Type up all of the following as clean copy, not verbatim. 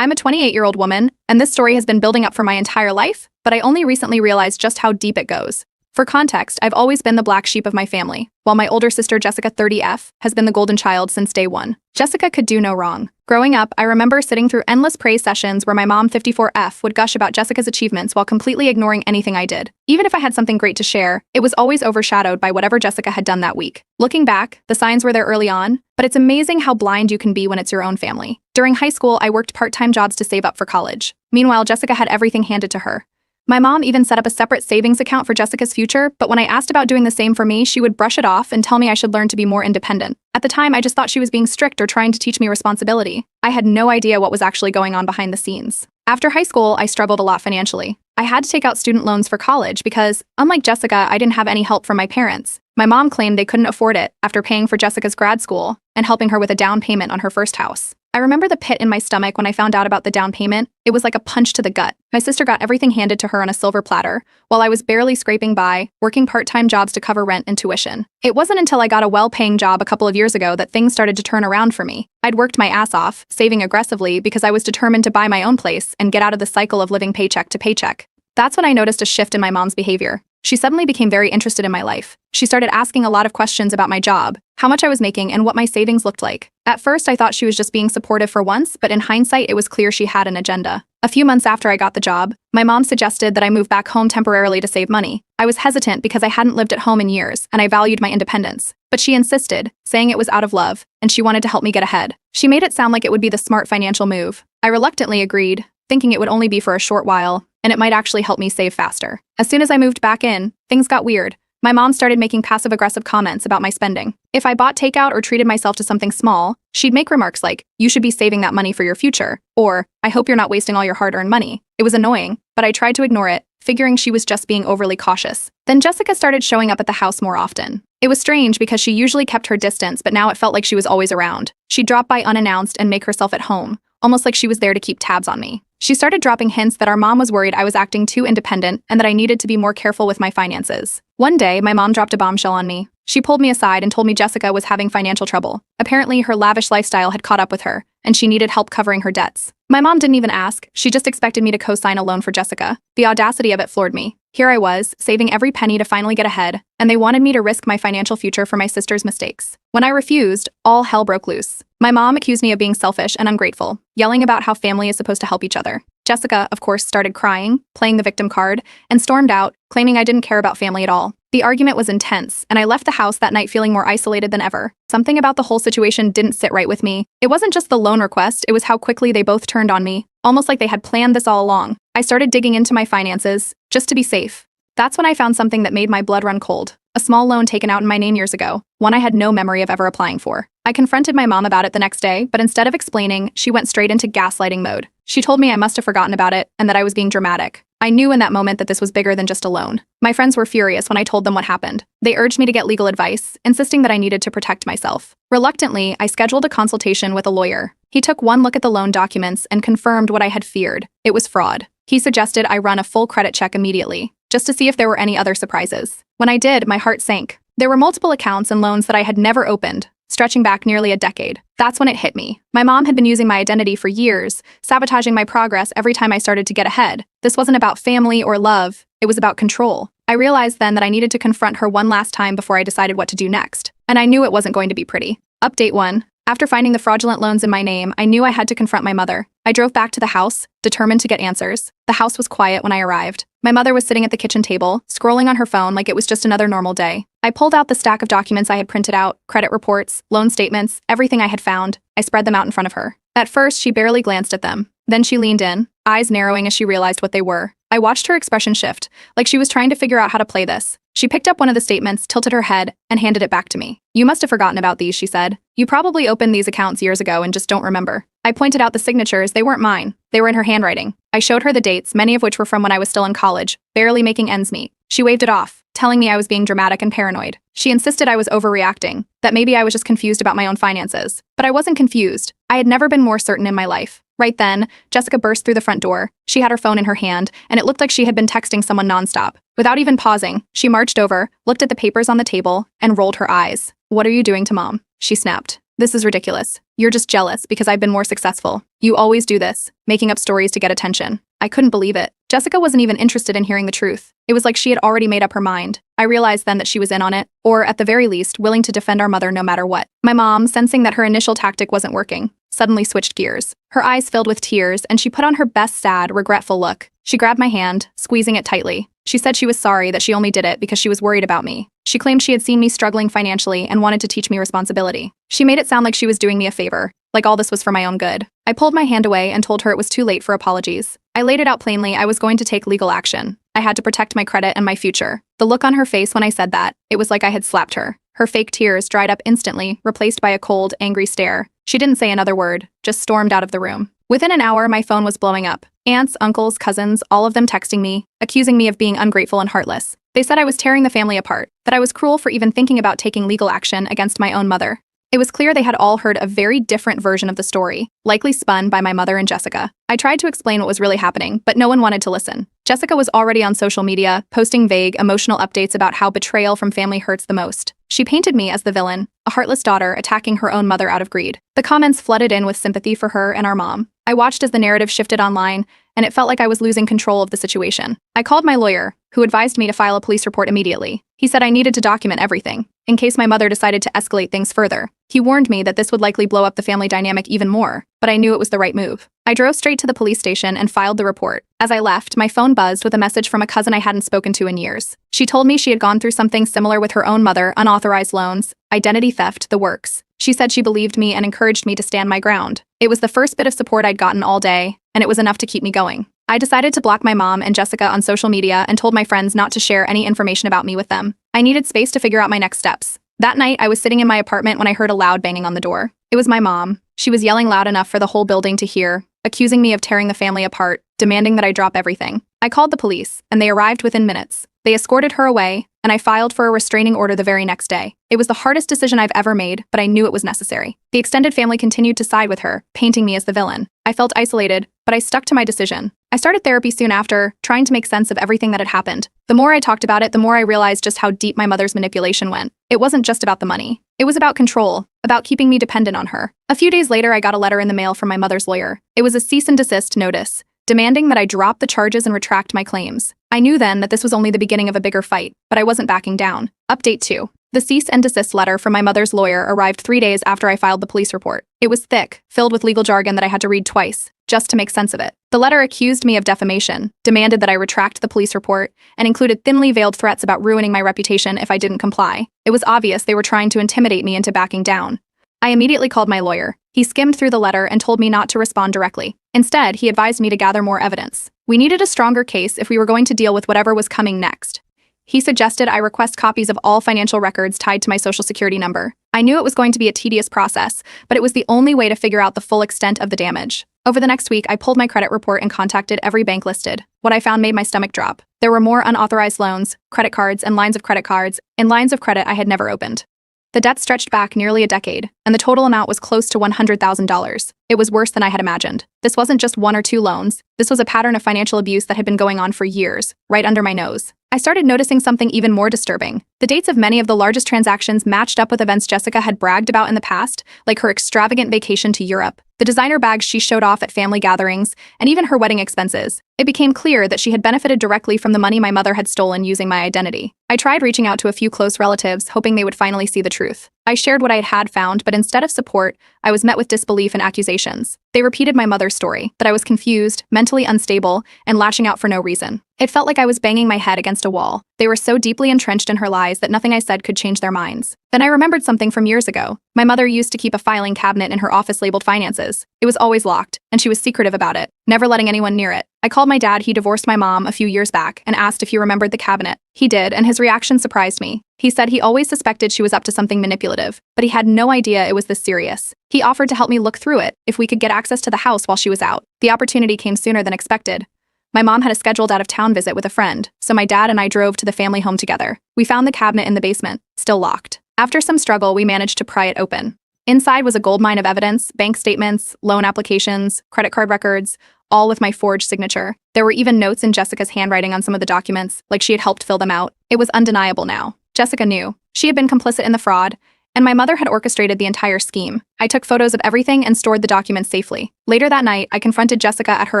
I'm a 28-year-old woman, and this story has been building up for my entire life, but I only recently realized just how deep it goes. For context, I've always been the black sheep of my family, while my older sister Jessica 30F has been the golden child since day one. Jessica could do no wrong. Growing up, I remember sitting through endless praise sessions where my mom 54F would gush about Jessica's achievements while completely ignoring anything I did. Even if I had something great to share, it was always overshadowed by whatever Jessica had done that week. Looking back, the signs were there early on, but it's amazing how blind you can be when it's your own family. During high school, I worked part-time jobs to save up for college. Meanwhile, Jessica had everything handed to her. My mom even set up a separate savings account for Jessica's future, but when I asked about doing the same for me, she would brush it off and tell me I should learn to be more independent. At the time, I just thought she was being strict or trying to teach me responsibility. I had no idea what was actually going on behind the scenes. After high school, I struggled a lot financially. I had to take out student loans for college because, unlike Jessica, I didn't have any help from my parents. My mom claimed they couldn't afford it after paying for Jessica's grad school and helping her with a down payment on her first house. I remember the pit in my stomach when I found out about the down payment. It was like a punch to the gut. My sister got everything handed to her on a silver platter, while I was barely scraping by, working part-time jobs to cover rent and tuition. It wasn't until I got a well-paying job a couple of years ago that things started to turn around for me. I'd worked my ass off, saving aggressively because I was determined to buy my own place and get out of the cycle of living paycheck to paycheck. That's when I noticed a shift in my mom's behavior. She suddenly became very interested in my life. She started asking a lot of questions about my job, how much I was making, and what my savings looked like. At first, I thought she was just being supportive for once, but in hindsight, it was clear she had an agenda. A few months after I got the job, my mom suggested that I move back home temporarily to save money. I was hesitant because I hadn't lived at home in years, and I valued my independence. But she insisted, saying it was out of love, and she wanted to help me get ahead. She made it sound like it would be the smart financial move. I reluctantly agreed, thinking it would only be for a short while, and it might actually help me save faster. As soon as I moved back in, things got weird. My mom started making passive-aggressive comments about my spending. If I bought takeout or treated myself to something small, she'd make remarks like, "You should be saving that money for your future," or, "I hope you're not wasting all your hard-earned money." It was annoying, but I tried to ignore it, figuring she was just being overly cautious. Then Jessica started showing up at the house more often. It was strange because she usually kept her distance, but now it felt like she was always around. She'd drop by unannounced and make herself at home, almost like she was there to keep tabs on me. She started dropping hints that our mom was worried I was acting too independent and that I needed to be more careful with my finances. One day, my mom dropped a bombshell on me. She pulled me aside and told me Jessica was having financial trouble. Apparently, her lavish lifestyle had caught up with her, and she needed help covering her debts. My mom didn't even ask. She just expected me to co-sign a loan for Jessica. The audacity of it floored me. Here I was, saving every penny to finally get ahead, and they wanted me to risk my financial future for my sister's mistakes. When I refused, all hell broke loose. My mom accused me of being selfish and ungrateful, yelling about how family is supposed to help each other. Jessica, of course, started crying, playing the victim card, and stormed out, claiming I didn't care about family at all. The argument was intense, and I left the house that night feeling more isolated than ever. Something about the whole situation didn't sit right with me. It wasn't just the loan request, it was how quickly they both turned on me, almost like they had planned this all along. I started digging into my finances, just to be safe. That's when I found something that made my blood run cold. A small loan taken out in my name years ago, one I had no memory of ever applying for. I confronted my mom about it the next day, but instead of explaining, she went straight into gaslighting mode. She told me I must have forgotten about it and that I was being dramatic. I knew in that moment that this was bigger than just a loan. My friends were furious when I told them what happened. They urged me to get legal advice, insisting that I needed to protect myself. Reluctantly, I scheduled a consultation with a lawyer. He took one look at the loan documents and confirmed what I had feared. It was fraud. He suggested I run a full credit check immediately, just to see if there were any other surprises. When I did, my heart sank. There were multiple accounts and loans that I had never opened, stretching back nearly a decade. That's when it hit me. My mom had been using my identity for years, sabotaging my progress every time I started to get ahead. This wasn't about family or love, it was about control. I realized then that I needed to confront her one last time before I decided what to do next. And I knew it wasn't going to be pretty. Update 1. After finding the fraudulent loans in my name, I knew I had to confront my mother. I drove back to the house, determined to get answers. The house was quiet when I arrived. My mother was sitting at the kitchen table, scrolling on her phone like it was just another normal day. I pulled out the stack of documents I had printed out, credit reports, loan statements, everything I had found. I spread them out in front of her. At first, she barely glanced at them. Then she leaned in, eyes narrowing as she realized what they were. I watched her expression shift, like she was trying to figure out how to play this. She picked up one of the statements, tilted her head, and handed it back to me. "You must have forgotten about these," she said. "You probably opened these accounts years ago and just don't remember." I pointed out the signatures. They weren't mine. They were in her handwriting. I showed her the dates, many of which were from when I was still in college, barely making ends meet. She waved it off, telling me I was being dramatic and paranoid. She insisted I was overreacting, that maybe I was just confused about my own finances. But I wasn't confused. I had never been more certain in my life. Right then, Jessica burst through the front door. She had her phone in her hand, and it looked like she had been texting someone nonstop. Without even pausing, she marched over, looked at the papers on the table, and rolled her eyes. "What are you doing to Mom?" she snapped. This is ridiculous. You're just jealous because I've been more successful. You always do this, making up stories to get attention. I couldn't believe it. Jessica wasn't even interested in hearing the truth. It was like she had already made up her mind. I realized then that she was in on it, or at the very least, willing to defend our mother no matter what. My mom, sensing that her initial tactic wasn't working, suddenly switched gears. Her eyes filled with tears, and she put on her best sad, regretful look. She grabbed my hand, squeezing it tightly. She said she was sorry that she only did it because she was worried about me. She claimed she had seen me struggling financially and wanted to teach me responsibility. She made it sound like she was doing me a favor, like all this was for my own good. I pulled my hand away and told her it was too late for apologies. I laid it out plainly I was going to take legal action. I had to protect my credit and my future. The look on her face when I said that, it was like I had slapped her. Her fake tears dried up instantly, replaced by a cold, angry stare. She didn't say another word, just stormed out of the room. Within an hour, my phone was blowing up. Aunts, uncles, cousins, all of them texting me, accusing me of being ungrateful and heartless. They said I was tearing the family apart, that I was cruel for even thinking about taking legal action against my own mother. It was clear they had all heard a very different version of the story, likely spun by my mother and Jessica. I tried to explain what was really happening, but no one wanted to listen. Jessica was already on social media, posting vague, emotional updates about how betrayal from family hurts the most. She painted me as the villain, a heartless daughter attacking her own mother out of greed. The comments flooded in with sympathy for her and our mom. I watched as the narrative shifted online, and it felt like I was losing control of the situation. I called my lawyer, who advised me to file a police report immediately. He said I needed to document everything, in case my mother decided to escalate things further. He warned me that this would likely blow up the family dynamic even more, but I knew it was the right move. I drove straight to the police station and filed the report. As I left, my phone buzzed with a message from a cousin I hadn't spoken to in years. She told me she had gone through something similar with her own mother, unauthorized loans, identity theft, the works. She said she believed me and encouraged me to stand my ground. It was the first bit of support I'd gotten all day, and it was enough to keep me going. I decided to block my mom and Jessica on social media and told my friends not to share any information about me with them. I needed space to figure out my next steps. That night, I was sitting in my apartment when I heard a loud banging on the door. It was my mom. She was yelling loud enough for the whole building to hear, accusing me of tearing the family apart, demanding that I drop everything. I called the police, and they arrived within minutes. They escorted her away, and I filed for a restraining order the very next day. It was the hardest decision I've ever made, but I knew it was necessary. The extended family continued to side with her, painting me as the villain. I felt isolated, but I stuck to my decision. I started therapy soon after, trying to make sense of everything that had happened. The more I talked about it, the more I realized just how deep my mother's manipulation went. It wasn't just about the money. It was about control, about keeping me dependent on her. A few days later, I got a letter in the mail from my mother's lawyer. It was a cease and desist notice, demanding that I drop the charges and retract my claims. I knew then that this was only the beginning of a bigger fight, but I wasn't backing down. Update 2. The cease and desist letter from my mother's lawyer arrived 3 days after I filed the police report. It was thick, filled with legal jargon that I had to read twice, just to make sense of it. The letter accused me of defamation, demanded that I retract the police report, and included thinly veiled threats about ruining my reputation if I didn't comply. It was obvious they were trying to intimidate me into backing down. I immediately called my lawyer. He skimmed through the letter and told me not to respond directly. Instead, he advised me to gather more evidence. We needed a stronger case if we were going to deal with whatever was coming next. He suggested I request copies of all financial records tied to my social security number. I knew it was going to be a tedious process, but it was the only way to figure out the full extent of the damage. Over the next week, I pulled my credit report and contacted every bank listed. What I found made my stomach drop. There were more unauthorized loans, credit cards, and lines of credit cards, and lines of credit I had never opened. The debt stretched back nearly a decade, and the total amount was close to $100,000. It was worse than I had imagined. This wasn't just 1 or 2 loans. This was a pattern of financial abuse that had been going on for years, right under my nose. I started noticing something even more disturbing. The dates of many of the largest transactions matched up with events Jessica had bragged about in the past, like her extravagant vacation to Europe, the designer bags she showed off at family gatherings, and even her wedding expenses. It became clear that she had benefited directly from the money my mother had stolen using my identity. I tried reaching out to a few close relatives, hoping they would finally see the truth. I shared what I had found, but instead of support, I was met with disbelief and accusations. They repeated my mother's story, that I was confused, mentally unstable, and lashing out for no reason. It felt like I was banging my head against a wall. They were so deeply entrenched in her lies that nothing I said could change their minds. Then I remembered something from years ago. My mother used to keep a filing cabinet in her office labeled finances. It was always locked, and she was secretive about it, never letting anyone near it. I called my dad. He divorced my mom a few years back and asked if he remembered the cabinet. He did, and his reaction surprised me. He said he always suspected she was up to something manipulative, but he had no idea it was this serious. He offered to help me look through it if we could get access to the house while she was out. The opportunity came sooner than expected. My mom had a scheduled out-of-town visit with a friend, so my dad and I drove to the family home together. We found the cabinet in the basement, still locked. After some struggle, we managed to pry it open. Inside was a goldmine of evidence, bank statements, loan applications, credit card records, all with my forged signature. There were even notes in Jessica's handwriting on some of the documents, like she had helped fill them out. It was undeniable now. Jessica knew. She had been complicit in the fraud, and my mother had orchestrated the entire scheme. I took photos of everything and stored the documents safely. Later that night, I confronted Jessica at her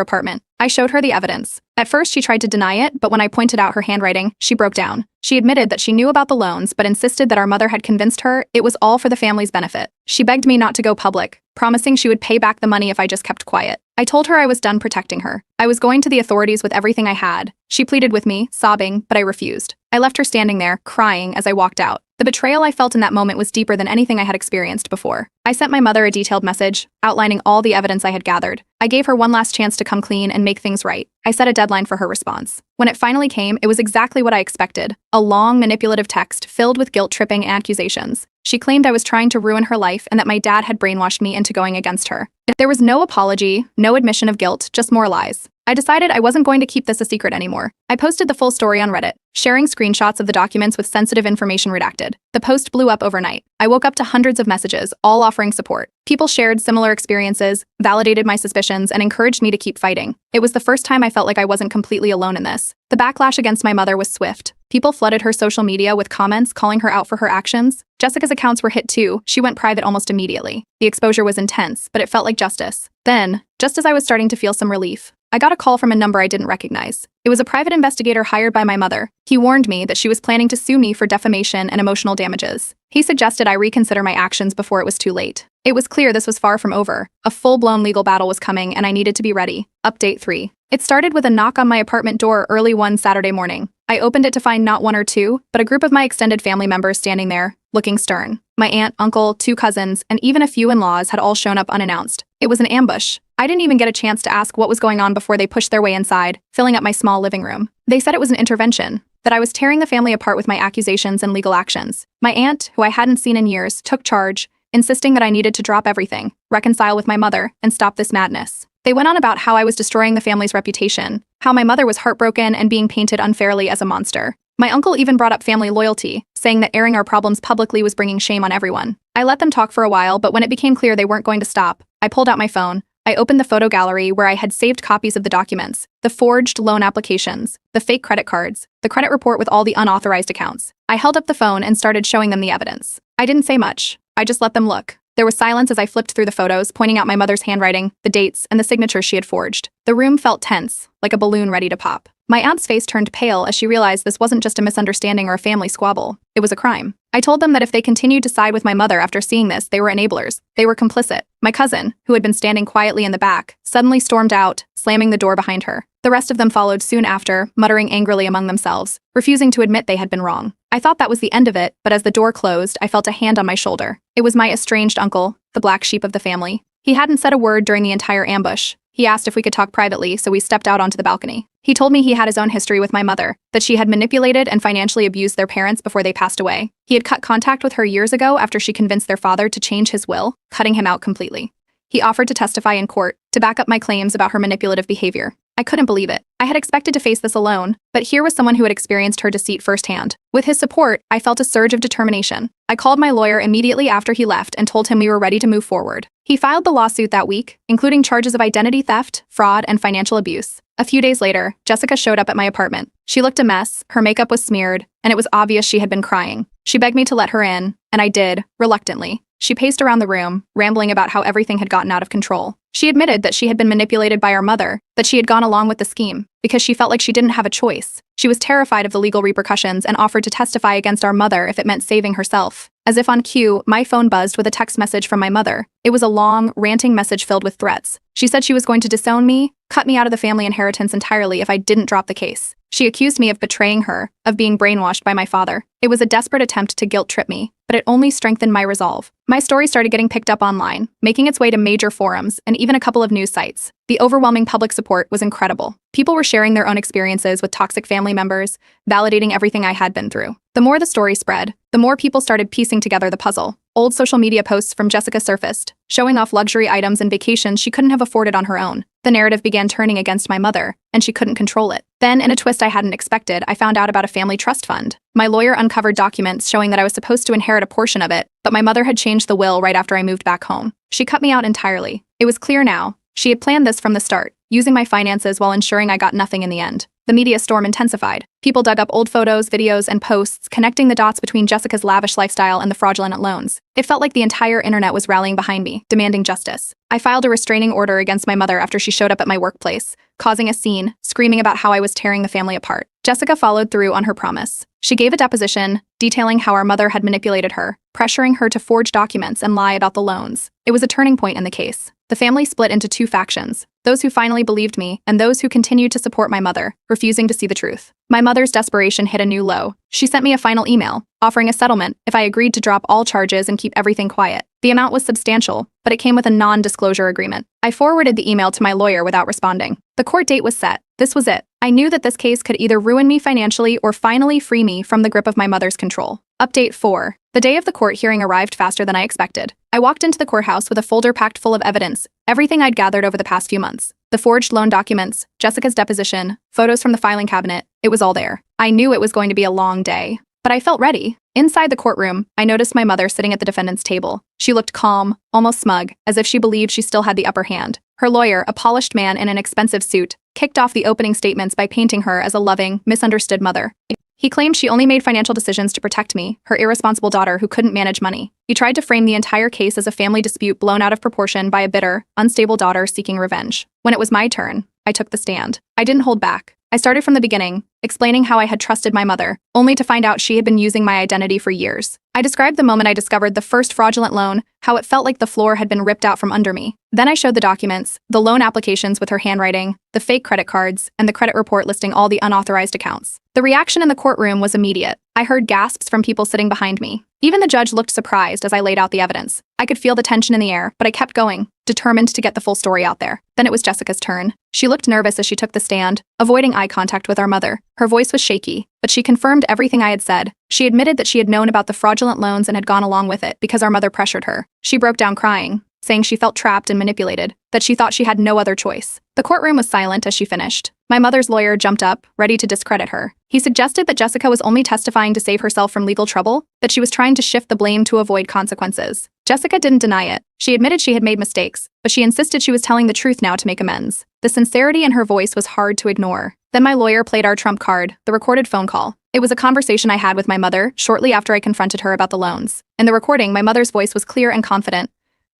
apartment. I showed her the evidence. At first, she tried to deny it, but when I pointed out her handwriting, she broke down. She admitted that she knew about the loans, but insisted that our mother had convinced her it was all for the family's benefit. She begged me not to go public, promising she would pay back the money if I just kept quiet. I told her I was done protecting her. I was going to the authorities with everything I had. She pleaded with me, sobbing, but I refused. I left her standing there, crying, as I walked out. The betrayal I felt in that moment was deeper than anything I had experienced before. I sent my mother a detailed message, outlining all the evidence I had gathered. I gave her one last chance to come clean and make things right. I set a deadline for her response. When it finally came, it was exactly what I expected. A long, manipulative text filled with guilt-tripping accusations. She claimed I was trying to ruin her life and that my dad had brainwashed me into going against her. There was no apology, no admission of guilt, just more lies. I decided I wasn't going to keep this a secret anymore. I posted the full story on Reddit, sharing screenshots of the documents with sensitive information redacted. The post blew up overnight. I woke up to hundreds of messages, all offering support. People shared similar experiences, validated my suspicions, and encouraged me to keep fighting. It was the first time I felt like I wasn't completely alone in this. The backlash against my mother was swift. People flooded her social media with comments calling her out for her actions. Jessica's accounts were hit too. She went private almost immediately. The exposure was intense, but it felt like justice. Then, just as I was starting to feel some relief, I got a call from a number I didn't recognize. It was a private investigator hired by my mother. He warned me that she was planning to sue me for defamation and emotional damages. He suggested I reconsider my actions before it was too late. It was clear this was far from over. A full-blown legal battle was coming, and I needed to be ready. Update 3. It started with a knock on my apartment door early one Saturday morning. I opened it to find not one or two, but a group of my extended family members standing there, looking stern. My aunt, uncle, 2 cousins, and even a few in-laws had all shown up unannounced. It was an ambush. I didn't even get a chance to ask what was going on before they pushed their way inside, filling up my small living room. They said it was an intervention, that I was tearing the family apart with my accusations and legal actions. My aunt, who I hadn't seen in years, took charge, insisting that I needed to drop everything, reconcile with my mother, and stop this madness. They went on about how I was destroying the family's reputation, how my mother was heartbroken and being painted unfairly as a monster. My uncle even brought up family loyalty, saying that airing our problems publicly was bringing shame on everyone. I let them talk for a while, but when it became clear they weren't going to stop, I pulled out my phone. I opened the photo gallery where I had saved copies of the documents, the forged loan applications, the fake credit cards, the credit report with all the unauthorized accounts. I held up the phone and started showing them the evidence. I didn't say much. I just let them look. There was silence as I flipped through the photos, pointing out my mother's handwriting, the dates, and the signatures she had forged. The room felt tense, like a balloon ready to pop. My aunt's face turned pale as she realized this wasn't just a misunderstanding or a family squabble. It was a crime. I told them that if they continued to side with my mother after seeing this, they were enablers. They were complicit. My cousin, who had been standing quietly in the back, suddenly stormed out, slamming the door behind her. The rest of them followed soon after, muttering angrily among themselves, refusing to admit they had been wrong. I thought that was the end of it, but as the door closed, I felt a hand on my shoulder. It was my estranged uncle, the black sheep of the family. He hadn't said a word during the entire ambush. He asked if we could talk privately, so we stepped out onto the balcony. He told me he had his own history with my mother, that she had manipulated and financially abused their parents before they passed away. He had cut contact with her years ago after she convinced their father to change his will, cutting him out completely. He offered to testify in court to back up my claims about her manipulative behavior. I couldn't believe it. I had expected to face this alone, but here was someone who had experienced her deceit firsthand. With his support, I felt a surge of determination. I called my lawyer immediately after he left and told him we were ready to move forward. He filed the lawsuit that week, including charges of identity theft, fraud, and financial abuse. A few days later, Jessica showed up at my apartment. She looked a mess, her makeup was smeared, and it was obvious she had been crying. She begged me to let her in, and I did, reluctantly. She paced around the room, rambling about how everything had gotten out of control. She admitted that she had been manipulated by our mother, that she had gone along with the scheme, because she felt like she didn't have a choice. She was terrified of the legal repercussions and offered to testify against our mother if it meant saving herself. As if on cue, my phone buzzed with a text message from my mother. It was a long, ranting message filled with threats. She said she was going to disown me, cut me out of the family inheritance entirely if I didn't drop the case. She accused me of betraying her, of being brainwashed by my father. It was a desperate attempt to guilt-trip me, but it only strengthened my resolve. My story started getting picked up online, making its way to major forums and even a couple of news sites. The overwhelming public support was incredible. People were sharing their own experiences with toxic family members, validating everything I had been through. The more the story spread, the more people started piecing together the puzzle. Old social media posts from Jessica surfaced, showing off luxury items and vacations she couldn't have afforded on her own. The narrative began turning against my mother, and she couldn't control it. Then, in a twist I hadn't expected, I found out about a family trust fund. My lawyer uncovered documents showing that I was supposed to inherit a portion of it, but my mother had changed the will right after I moved back home. She cut me out entirely. It was clear now. She had planned this from the start. using my finances while ensuring I got nothing in the end. The media storm intensified. People dug up old photos, videos, and posts, connecting the dots between Jessica's lavish lifestyle and the fraudulent loans. It felt like the entire internet was rallying behind me, demanding justice. I filed a restraining order against my mother after she showed up at my workplace, causing a scene, screaming about how I was tearing the family apart. Jessica followed through on her promise. She gave a deposition, detailing how our mother had manipulated her, pressuring her to forge documents and lie about the loans. It was a turning point in the case. The family split into two factions, those who finally believed me and those who continued to support my mother, refusing to see the truth. My mother's desperation hit a new low. She sent me a final email, offering a settlement if I agreed to drop all charges and keep everything quiet. The amount was substantial, but it came with a non-disclosure agreement. I forwarded the email to my lawyer without responding. The court date was set. This was it. I knew that this case could either ruin me financially or finally free me from the grip of my mother's control. Update 4. The day of the court hearing arrived faster than I expected. I walked into the courthouse with a folder packed full of evidence, everything I'd gathered over the past few months. The forged loan documents, Jessica's deposition, photos from the filing cabinet, it was all there. I knew it was going to be a long day, but I felt ready. Inside the courtroom, I noticed my mother sitting at the defendant's table. She looked calm, almost smug, as if she believed she still had the upper hand. Her lawyer, a polished man in an expensive suit, kicked off the opening statements by painting her as a loving, misunderstood mother. He claimed she only made financial decisions to protect me, her irresponsible daughter who couldn't manage money. He tried to frame the entire case as a family dispute blown out of proportion by a bitter, unstable daughter seeking revenge. When it was my turn, I took the stand. I didn't hold back. I started from the beginning, explaining how I had trusted my mother, only to find out she had been using my identity for years. I described the moment I discovered the first fraudulent loan, how it felt like the floor had been ripped out from under me. Then I showed the documents, the loan applications with her handwriting, the fake credit cards, and the credit report listing all the unauthorized accounts. The reaction in the courtroom was immediate. I heard gasps from people sitting behind me. Even the judge looked surprised as I laid out the evidence. I could feel the tension in the air, but I kept going, determined to get the full story out there. Then it was Jessica's turn. She looked nervous as she took the stand, avoiding eye contact with our mother. Her voice was shaky, but she confirmed everything I had said. She admitted that she had known about the fraudulent loans and had gone along with it because our mother pressured her. She broke down crying, saying she felt trapped and manipulated, that she thought she had no other choice. The courtroom was silent as she finished. My mother's lawyer jumped up, ready to discredit her. He suggested that Jessica was only testifying to save herself from legal trouble, that she was trying to shift the blame to avoid consequences. Jessica didn't deny it. She admitted she had made mistakes, but she insisted she was telling the truth now to make amends. The sincerity in her voice was hard to ignore. Then my lawyer played our trump card, the recorded phone call. It was a conversation I had with my mother shortly after I confronted her about the loans. In the recording, my mother's voice was clear and confident.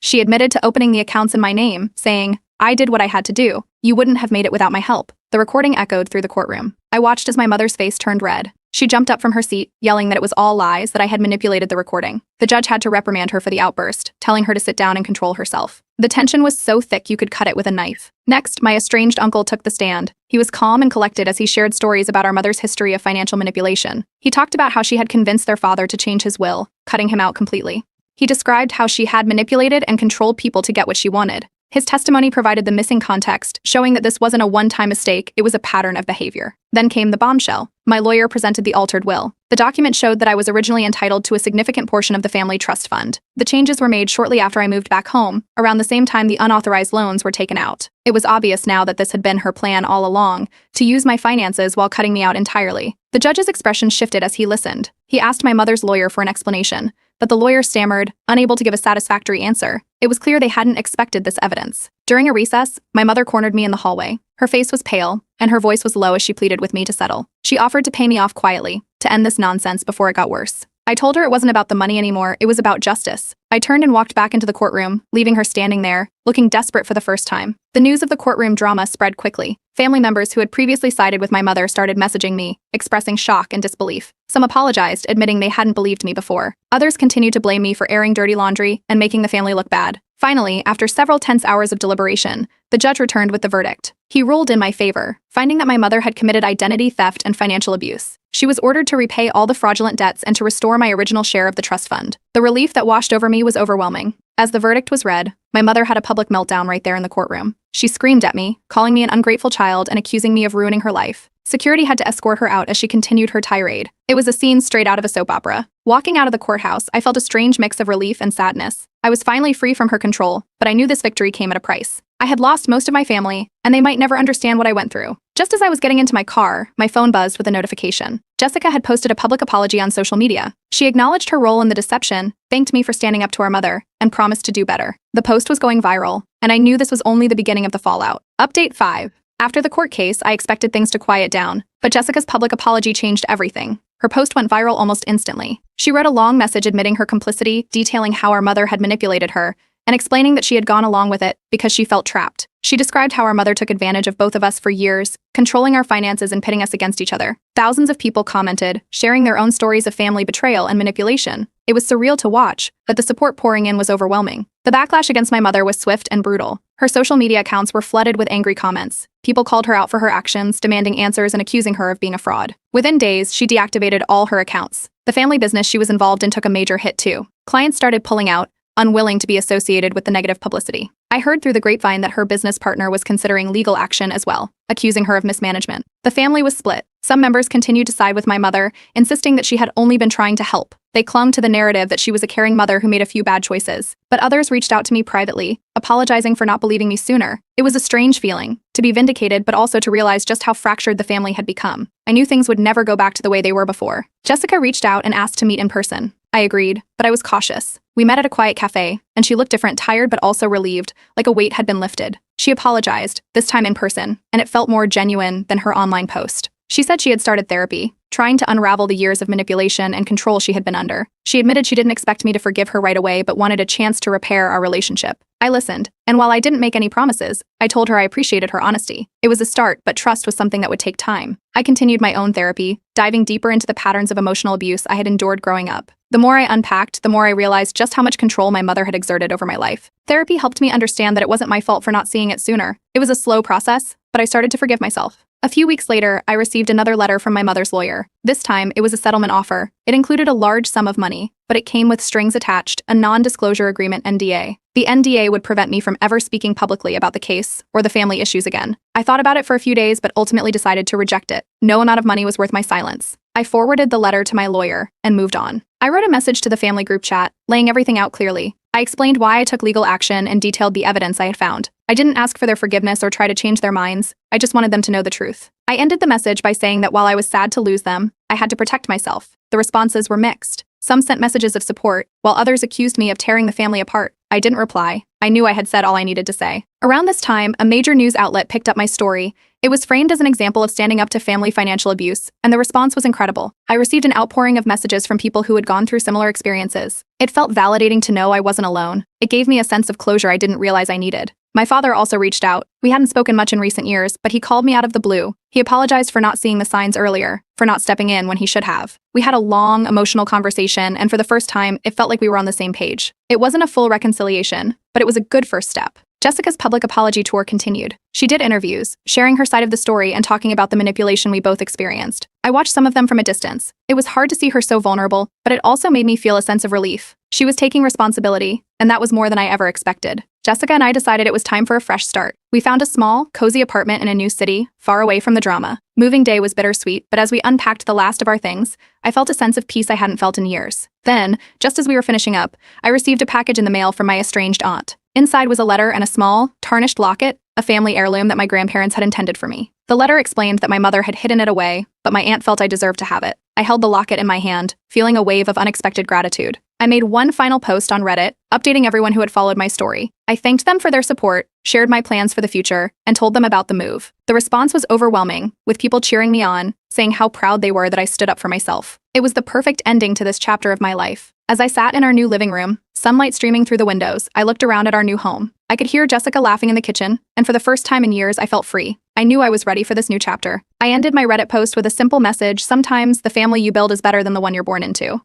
She admitted to opening the accounts in my name, saying, "I did what I had to do. You wouldn't have made it without my help." The recording echoed through the courtroom. I watched as my mother's face turned red. She jumped up from her seat, yelling that it was all lies, that I had manipulated the recording. The judge had to reprimand her for the outburst, telling her to sit down and control herself. The tension was so thick you could cut it with a knife. Next, my estranged uncle took the stand. He was calm and collected as he shared stories about our mother's history of financial manipulation. He talked about how she had convinced their father to change his will, cutting him out completely. He described how she had manipulated and controlled people to get what she wanted. His testimony provided the missing context, showing that this wasn't a one-time mistake, it was a pattern of behavior. Then came the bombshell. My lawyer presented the altered will. The document showed that I was originally entitled to a significant portion of the family trust fund. The changes were made shortly after I moved back home, around the same time the unauthorized loans were taken out. It was obvious now that this had been her plan all along, to use my finances while cutting me out entirely. The judge's expression shifted as he listened. He asked my mother's lawyer for an explanation, but the lawyer stammered, unable to give a satisfactory answer. It was clear they hadn't expected this evidence. During a recess, my mother cornered me in the hallway. Her face was pale, and her voice was low as she pleaded with me to settle. She offered to pay me off quietly, to end this nonsense before it got worse. I told her it wasn't about the money anymore, it was about justice. I turned and walked back into the courtroom, leaving her standing there, looking desperate for the first time. The news of the courtroom drama spread quickly. Family members who had previously sided with my mother started messaging me, expressing shock and disbelief. Some apologized, admitting they hadn't believed me before. Others continued to blame me for airing dirty laundry and making the family look bad. Finally, after several tense hours of deliberation, the judge returned with the verdict. He ruled in my favor, finding that my mother had committed identity theft and financial abuse. She was ordered to repay all the fraudulent debts and to restore my original share of the trust fund. The relief that washed over me was overwhelming. As the verdict was read, my mother had a public meltdown right there in the courtroom. She screamed at me, calling me an ungrateful child and accusing me of ruining her life. Security had to escort her out as she continued her tirade. It was a scene straight out of a soap opera. Walking out of the courthouse, I felt a strange mix of relief and sadness. I was finally free from her control, but I knew this victory came at a price. I had lost most of my family, and they might never understand what I went through. Just as I was getting into my car, my phone buzzed with a notification. Jessica had posted a public apology on social media. She acknowledged her role in the deception, thanked me for standing up to our mother, and promised to do better. The post was going viral, and I knew this was only the beginning of the fallout. Update 5. After the court case, I expected things to quiet down, but Jessica's public apology changed everything. Her post went viral almost instantly. She wrote a long message admitting her complicity, detailing how our mother had manipulated her, and explaining that she had gone along with it because she felt trapped. She described how our mother took advantage of both of us for years, controlling our finances and pitting us against each other. Thousands of people commented, sharing their own stories of family betrayal and manipulation. It was surreal to watch, but the support pouring in was overwhelming. The backlash against my mother was swift and brutal. Her social media accounts were flooded with angry comments. People called her out for her actions, demanding answers and accusing her of being a fraud. Within days, she deactivated all her accounts. The family business she was involved in took a major hit too. Clients started pulling out, unwilling to be associated with the negative publicity. I heard through the grapevine that her business partner was considering legal action as well, accusing her of mismanagement. The family was split. Some members continued to side with my mother, insisting that she had only been trying to help. They clung to the narrative that she was a caring mother who made a few bad choices. But others reached out to me privately, apologizing for not believing me sooner. It was a strange feeling, to be vindicated but also to realize just how fractured the family had become. I knew things would never go back to the way they were before. Jessica reached out and asked to meet in person. I agreed, but I was cautious. We met at a quiet cafe, and she looked different, tired but also relieved, like a weight had been lifted. She apologized, this time in person, and it felt more genuine than her online post. She said she had started therapy, trying to unravel the years of manipulation and control she had been under. She admitted she didn't expect me to forgive her right away but wanted a chance to repair our relationship. I listened, and while I didn't make any promises, I told her I appreciated her honesty. It was a start, but trust was something that would take time. I continued my own therapy, diving deeper into the patterns of emotional abuse I had endured growing up. The more I unpacked, the more I realized just how much control my mother had exerted over my life. Therapy helped me understand that it wasn't my fault for not seeing it sooner. It was a slow process, but I started to forgive myself. A few weeks later, I received another letter from my mother's lawyer. This time, it was a settlement offer. It included a large sum of money, but it came with strings attached, a non-disclosure agreement (NDA). The NDA would prevent me from ever speaking publicly about the case or the family issues again. I thought about it for a few days but ultimately decided to reject it. No amount of money was worth my silence. I forwarded the letter to my lawyer and moved on. I wrote a message to the family group chat, laying everything out clearly. I explained why I took legal action and detailed the evidence I had found. I didn't ask for their forgiveness or try to change their minds. I just wanted them to know the truth. I ended the message by saying that while I was sad to lose them, I had to protect myself. The responses were mixed. Some sent messages of support, while others accused me of tearing the family apart. I didn't reply. I knew I had said all I needed to say. Around this time, a major news outlet picked up my story. It was framed as an example of standing up to family financial abuse, and the response was incredible. I received an outpouring of messages from people who had gone through similar experiences. It felt validating to know I wasn't alone. It gave me a sense of closure I didn't realize I needed. My father also reached out. We hadn't spoken much in recent years, but he called me out of the blue. He apologized for not seeing the signs earlier, for not stepping in when he should have. We had a long, emotional conversation, and for the first time, it felt like we were on the same page. It wasn't a full reconciliation, but it was a good first step. Jessica's public apology tour continued. She did interviews, sharing her side of the story and talking about the manipulation we both experienced. I watched some of them from a distance. It was hard to see her so vulnerable, but it also made me feel a sense of relief. She was taking responsibility, and that was more than I ever expected. Jessica and I decided it was time for a fresh start. We found a small, cozy apartment in a new city, far away from the drama. Moving day was bittersweet, but as we unpacked the last of our things, I felt a sense of peace I hadn't felt in years. Then, just as we were finishing up, I received a package in the mail from my estranged aunt. Inside was a letter and a small, tarnished locket, a family heirloom that my grandparents had intended for me. The letter explained that my mother had hidden it away, but my aunt felt I deserved to have it. I held the locket in my hand, feeling a wave of unexpected gratitude. I made one final post on Reddit, updating everyone who had followed my story. I thanked them for their support, shared my plans for the future, and told them about the move. The response was overwhelming, with people cheering me on, saying how proud they were that I stood up for myself. It was the perfect ending to this chapter of my life. As I sat in our new living room, sunlight streaming through the windows, I looked around at our new home. I could hear Jessica laughing in the kitchen, and for the first time in years, I felt free. I knew I was ready for this new chapter. I ended my Reddit post with a simple message: sometimes the family you build is better than the one you're born into.